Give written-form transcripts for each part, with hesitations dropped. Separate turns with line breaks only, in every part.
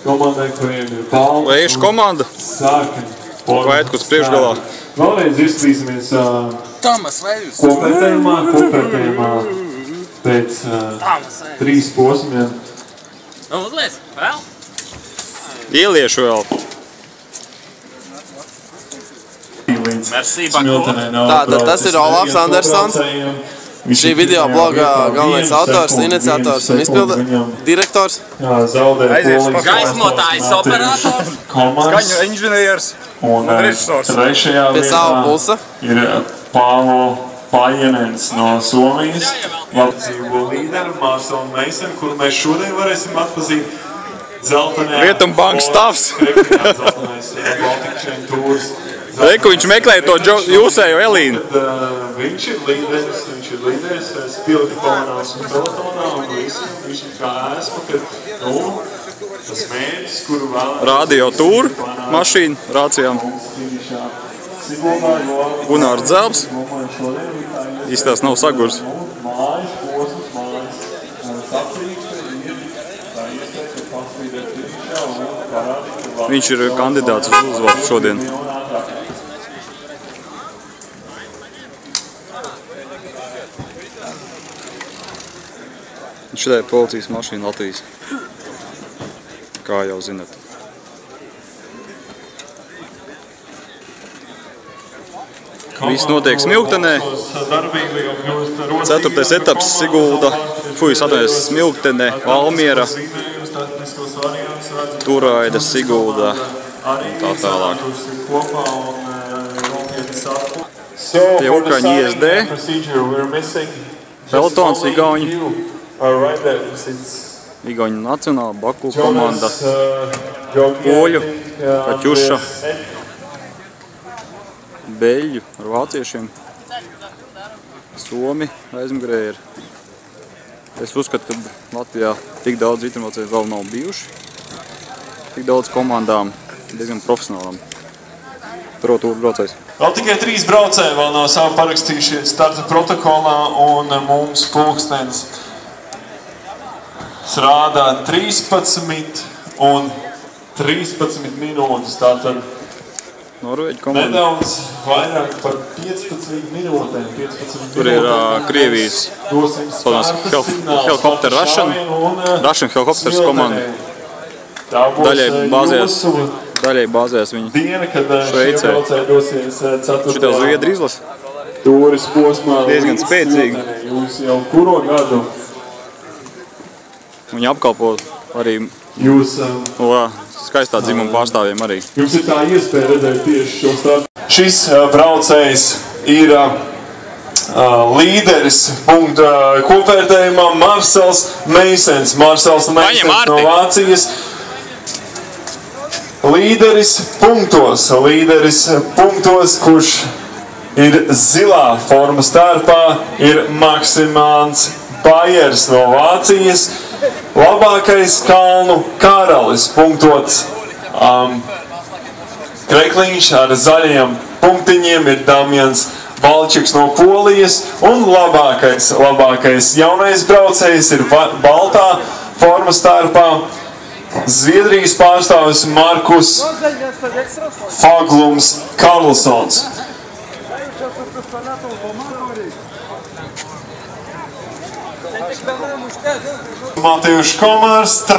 komandai, kuriem ir balts.
Leišu komanda. Vaitkus priekšgalā.
Vēlreiz izskatīsimies kopvērtējumā pēc 3 posmiem.
Uzlies, vēl?
Ieliešu vēl.
Merci,
Tātad tas ir Olafs Andersons. Šī video bloga galvenais autors, iniciators un izpilda direktors.
Gaismotājs, operators,
Skaņu inženieris un režisors.
Pie sava pulsa.
Ir Pāvo Pajenens no Somijas. Dzīvo līderi Marcelu Meisenu, kuru mēs šodien varēsim atpazīt.
Rietumbankas stāvs.
Zeltenais Baltic Chain Tours.
Reiku viņš meklēja to jūsējo Elīnu.
Viņš ir līderis spilgtonās un pelotonā un visam. Viņš ir kā esmu, kad tas mērķis, kuru vēl...
Radio tūru, mašīnu, rācijām. Gunārs Dzelbs. Īstās nav sagurs. Viņš ir kandidāts uz uzvaru šodien. Šitā ir policijas mašīna Latvijas, kā jau zinat. Viss notiek Smiltenē. 4. etaps Sigulda, Smiltenē, Valmiera, Turaida, Sigulda un tā tālāk. Tie Ukraiņi ISD, pelotons Igauņi. Igauņu nacionāla Baku komanda, Poļu, Kaķuša, Beļģu ar vāciešiem, Somi aizmugurē ir. Es uzskatu, ka Latvijā tik daudz vitrumbraucēju vēl nav bijuši. Tik daudz komandām, diezgan profesionālām protūru braucējs.
Vēl tikai 3 braucēji vēl nav savu parakstījuši starta protokolā un mums pulkstenis rādā 13 un 13 minūtes, tātad
Norvēģi komanda.
Nedaudz vairāk par 15 minūtēm.
Tur ir Krievijas helikopteru Russian helikopters komanda. Daļai bāzēs viņi Šveicē. Šitā Zviedri izlas. Diezgan spēcīgi.
Jūs jau kuro gadu?
Viņi apkalpo arī skaistā dzimuma pārstāvjiem arī.
Jums ir tā iespēja redzēt tieši šo startu. Šis braucējs ir līderis kopvērtējumā Marcels Meisens. Marcels Meisens no Vācijas. Līderis punktos, kurš ir zilā forma starpā, ir Maksimāns Bajers no Vācijas. Labākais kalnu karalis punktots Krekliņš ar zaļajiem punktiņiem ir Damjans Balčiks no Polijas un labākais jaunais braucējs ir baltā forma starpā Zviedrijas pārstāvis Markus Faglums Karlsons. Mateuš Komars, 3.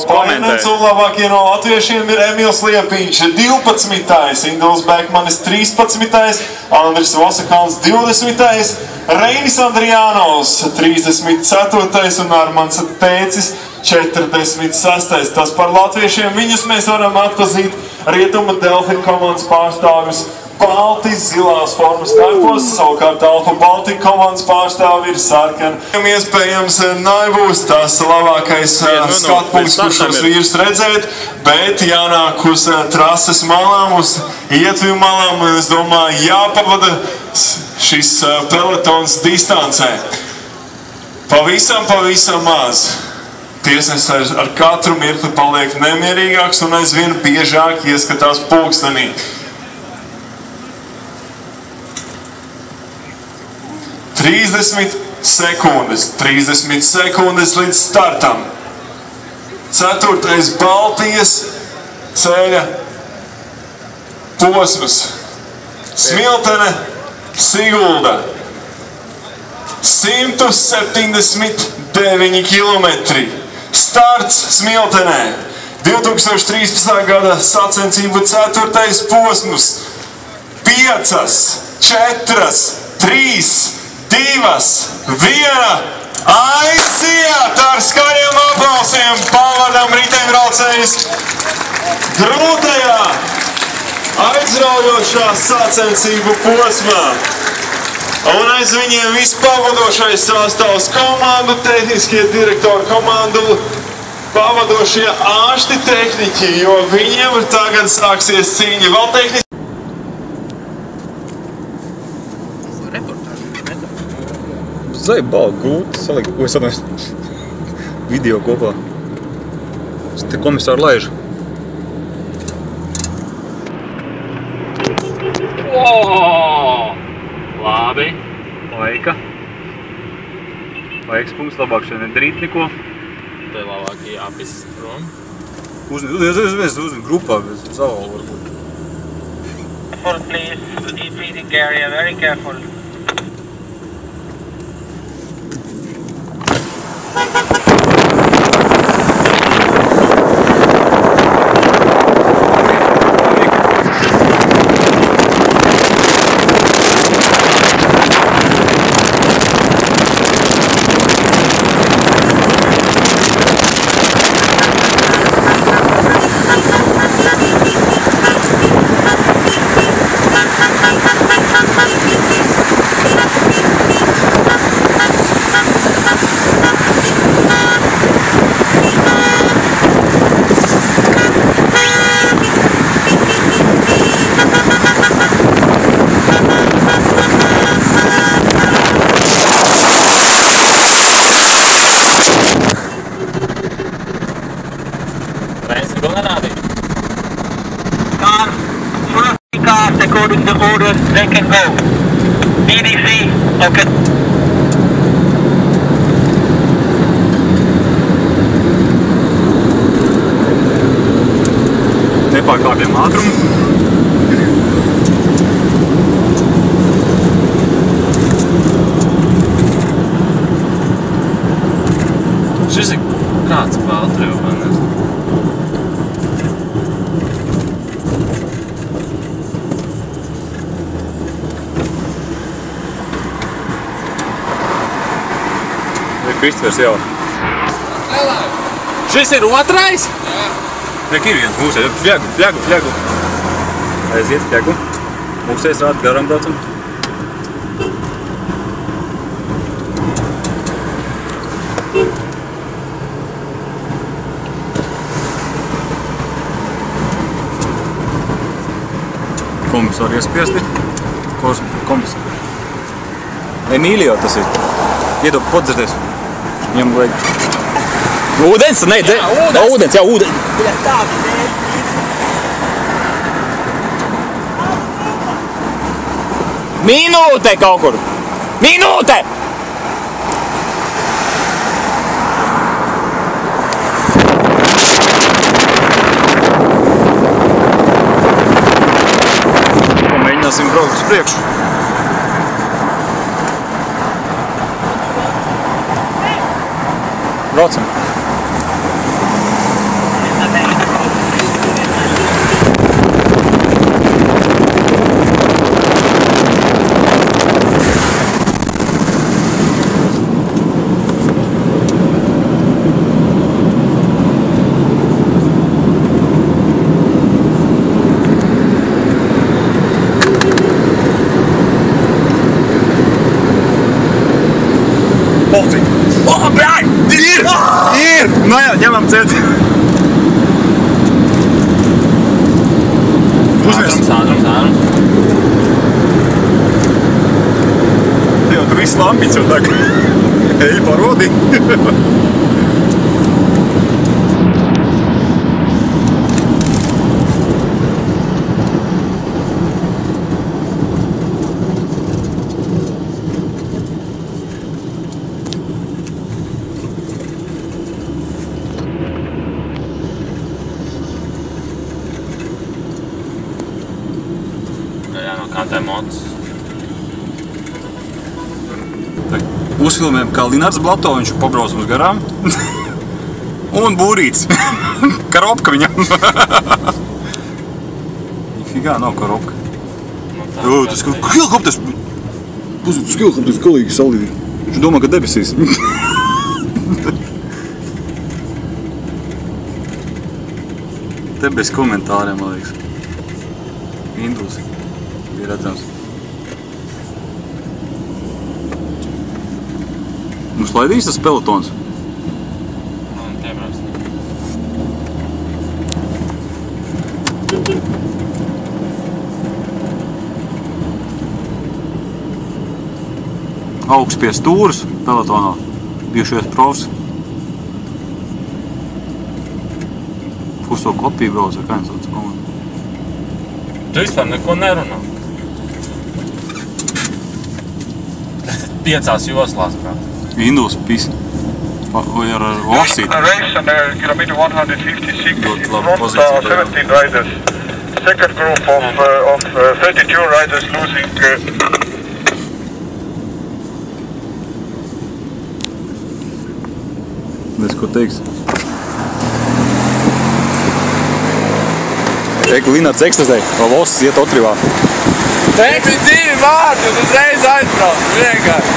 Painens un labākie no latviešiem ir Emils Liepiņš, 12. Induls Bekmanis, 13. Andris Vasakāns, 20. Reinis Andrijānovs, 34. un Armans Tēcis, 46. Tas par latviešiem, viņus mēs varam atpazīt Rietuma Delfi komandas pārstāvis balti zilās formas starpos, savukārt Alfa Baltika komandas pārstāvi ir sarkani. Iespējams nebūs tas labākais skatpunkts, kurš šos vīrus redzēt, bet jānāk uz trases malām, uz ietviu malām, un es domāju, jāpavada šis pelotons distancē. Pavisam maz. Tiesnesis ar katru mirkli paliek nemierīgāks un aizvien biežāk ieskatās pulkstenī. 30 sekundes līdz startam. 4. Baltijas ceļa posms. Smiltene, Sigulda. 179 kilometri. Starts Smiltenē. 2013. gada sacensību 4. posms. 5, 4, 3, 2, 1. Aiziet ar skaļiem aplausiem pavadam riteņbraucējus grūtajā, aizraujošā sacensību posmā. Un aiz viņiem vispavadošais sastāvs komandu, tehniskie direktori, komandu pavadošie ārsti tehniķi, jo viņiem tagad sāksies cīņa. Vēl tehniski.
Zai balgu grūti salikt, ko es atnēs video kopā. Es te komisāru laižu.
Labi.
Laika. Laiks punkts, labāk šeit nedarīt neko.
Te labāk jāpist prom.
Uzņem grupā, bez zavālu varbūt.
Careful, please. Deep breathing area, very careful. According to orders, they can go. DDC, okay.
Nepārkāpjam ātrumu.
Šis ir kāds Baltrijā, vai ne?
Kristvers jau.
Šis ir otrais?
Jā. Nek ir viens mūsēs. Fļagu. Aiziet fļagu. Mūsēs rādi garām braucam. Komisāri iespiesti. Komisāri. Emīlijā tas ir. Iedod podzirties. Viņam vajag... Ūdens? Nē, ūdens, jā, ūdens. Minūte kaut kur! Minūte! Mēģināsim braukt uz priekšu. Braucam. Ir! Nu jā, ņemam ciet.
Ātrums.
Te jau tur viss lampiņas jau tak. Ej, parodi.
emots.
Uzfilmējam, kā Linards Blato, viņš pabrauc mums garām. Un būrīts. Karopka viņam. Nifigā nav karopka. Tas helikopters. Tas helikopters galīgi salīdī. Viņš domā, ka debesīs. Te bez komentāriem, man liekas. Induls bija redzams. Mums laidīs tas pelotons? Augsts pie stūras pelotonā, bijušies profs. Uz to kopiju brauc, vai kā viņš sauc komandu?
Tu vispār neko nerunā. 5 joslās, brāt.
Induls pis. Vai ar osīt.
Race on kilometer 156
Ļoti
in
laba
front
pozīcija.
17 riders. Second group of 32 riders losing.
Nes, ko teiks? Eku Linards ekstazē, vai Voss iet otrivā.
Teikti 2 vārdi, un uzreiz aizbrauc, vienkārši.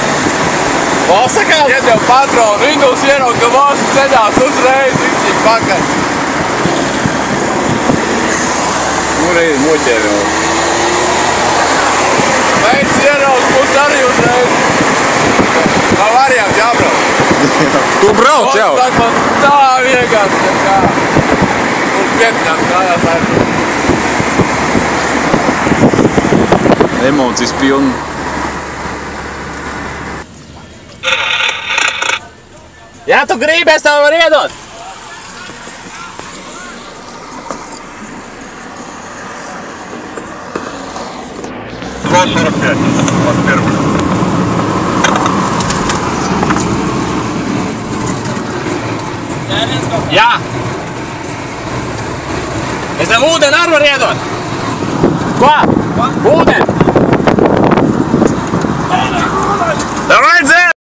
Vossa kā iedeva patronu, Induls ieraud, ka Voss ceļās uzreiz, viņš ir pakaļ. Reiz moķēri vēl. Veids ieraud, būs arī uzreiz. Nav varianti jābrauc.
Tu brauc jau!
Voss saka man tā vienkārši, nekā. Uz piecinās kājās aizbrauc.
Emocijas pilni.
Ja tu gribi, es tev varu iedot! Jā! Es tev ūdeni arī varu iedot! Ko? Ūdeni!